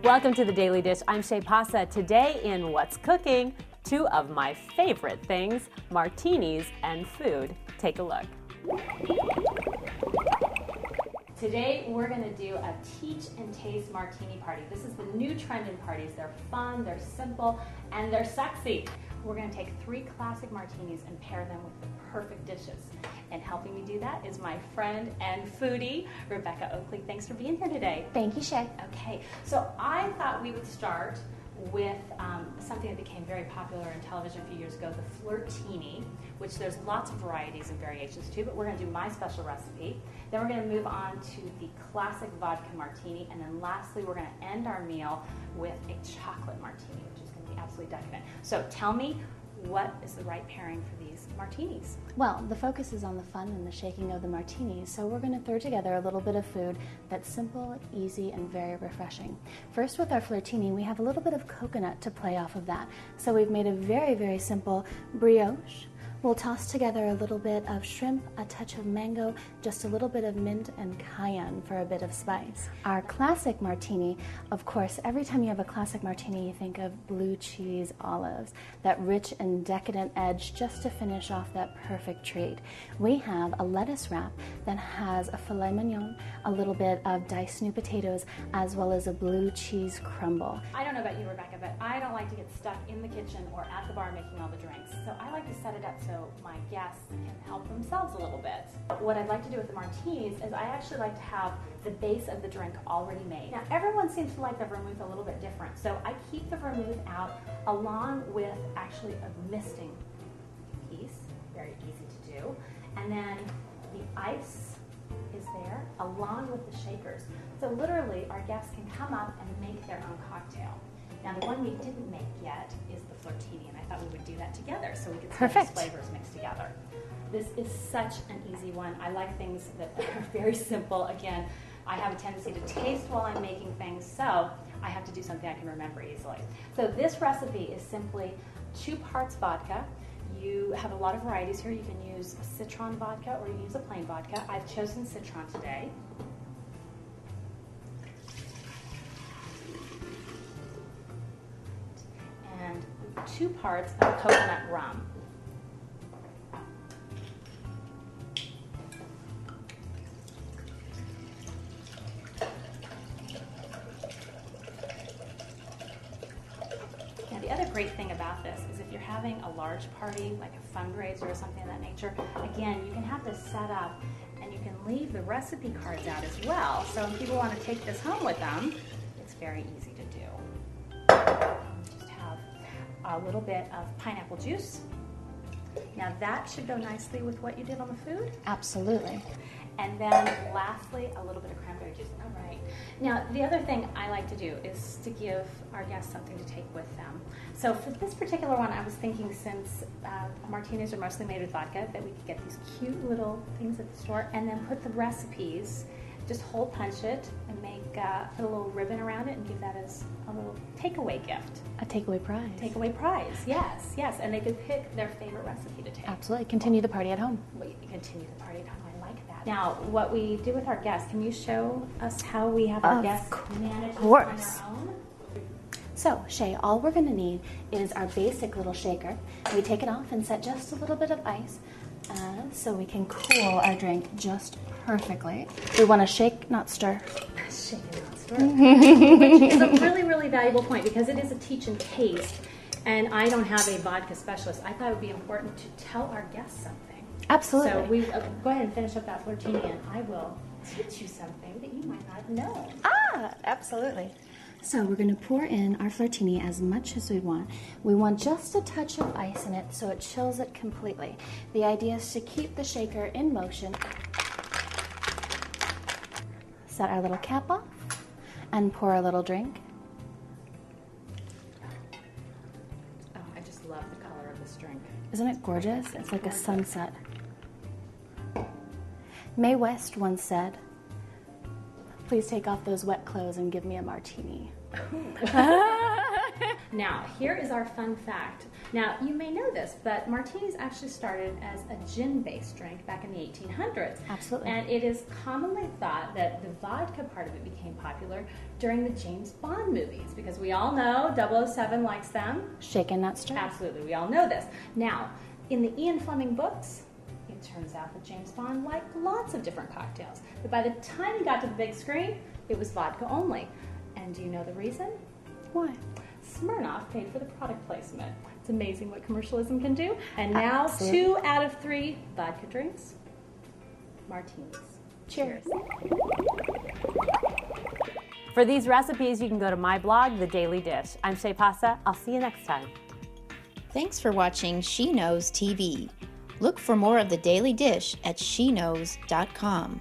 Welcome to the Daily Dish. I'm Shay Pausa. Today in What's Cooking, two of my favorite things, martinis and food. Take a look. Today we're going to do a teach and taste martini party. This is the new trend in parties. They're fun, they're simple, and they're sexy. We're going to take 3 classic martinis and pair them with the perfect dishes. And helping me do that is my friend and foodie, Rebecca Oakley. Thanks for being here today. Thank you, Shay. Okay, so I thought we would start with something that became very popular in television a few years ago, the flirtini, which there's lots of varieties and variations too, but we're going to do my special recipe. Then we're going to move on to the classic vodka martini, and then lastly we're going to end our meal with a chocolate martini, which is going to be absolutely decadent. So tell me, what is the right pairing for these martinis? Well, the focus is on the fun and the shaking of the martinis, so we're going to throw together a little bit of food that's simple, easy, and very refreshing. First, with our flirtini, we have a little bit of coconut to play off of that. So we've made a very, very simple brioche. We'll toss together a little bit of shrimp, a touch of mango, just a little bit of mint and cayenne for a bit of spice. Our classic martini, of course, every time you have a classic martini, you think of blue cheese olives, that rich and decadent edge just to finish off that perfect treat. We have a lettuce wrap that has a filet mignon, a little bit of diced new potatoes, as well as a blue cheese crumble. I don't know about you, Rebecca, but I don't like to get stuck in the kitchen or at the bar making all the drinks. So I like to set it up so my guests can help themselves a little bit. What I'd like to do with the martinis is I actually like to have the base of the drink already made. Now everyone seems to like the vermouth a little bit different, so I keep the vermouth out along with actually a misting piece, very easy to do, and then the ice is there along with the shakers. So literally our guests can come up and make their own cocktail. Now the one we didn't make yet is the flirtini, and I thought we would do that together so we could see these flavors mixed together. This is such an easy one. I like things that are very simple. Again, I have a tendency to taste while I'm making things, so I have to do something I can remember easily. So this recipe is simply 2 parts vodka. You have a lot of varieties here. You can use citron vodka or you can use a plain vodka. I've chosen citron today. And 2 parts of coconut rum. Now the other great thing about this is if you're having a large party, like a fundraiser or something of that nature, again, you can have this set up and you can leave the recipe cards out as well. So if people want to take this home with them, it's very easy to do. A little bit of pineapple juice. Now that should go nicely with what you did on the food. Absolutely. And then lastly, a little bit of cranberry juice. All right. Now the other thing I like to do is to give our guests something to take with them. So for this particular one, I was thinking since martinis are mostly made with vodka, that we could get these cute little things at the store and then put the recipes, just hole punch it and put a little ribbon around it and give that as a little takeaway gift. A takeaway prize. Takeaway prize, yes, yes. And they could pick their favorite recipe to take. Absolutely. Continue the party at home. Continue the party at home. I like that. Now, what we do with our guests, can you show us how we have our guests manage this on their own? So, Shay, all we're going to need is our basic little shaker. We take it off and set just a little bit of ice so we can cool our drink just perfectly. We want to shake, not stir. Shake and not stir. Which is a really, really valuable point because it is a teach and taste, and I don't have a vodka specialist. I thought it would be important to tell our guests something. Absolutely. So we go ahead and finish up that flirtini, and I will teach you something that you might not know. Absolutely. So we're going to pour in our flirtini as much as we want. We want just a touch of ice in it so it chills it completely. The idea is to keep the shaker in motion. Set our little cap off and pour a little drink. Oh, I just love the color of this drink. Isn't it gorgeous? It's like a sunset. Mae West once said, "Please take off those wet clothes and give me a martini." Now, here is our fun fact. Now, you may know this, but martinis actually started as a gin-based drink back in the 1800s. Absolutely. And it is commonly thought that the vodka part of it became popular during the James Bond movies, because we all know 007 likes them. Shaken, not stirred. Absolutely, we all know this. Now, in the Ian Fleming books, it turns out that James Bond liked lots of different cocktails. But by the time he got to the big screen, it was vodka only. And do you know the reason? Why? Smirnoff paid for the product placement. It's amazing what commercialism can do. And now Absolutely. 2 out of 3 vodka drinks, martinis. Cheers. For these recipes, you can go to my blog, The Daily Dish. I'm Shay Pausa. I'll see you next time. Thanks for watching She Knows TV. Look for more of The Daily Dish at sheknows.com.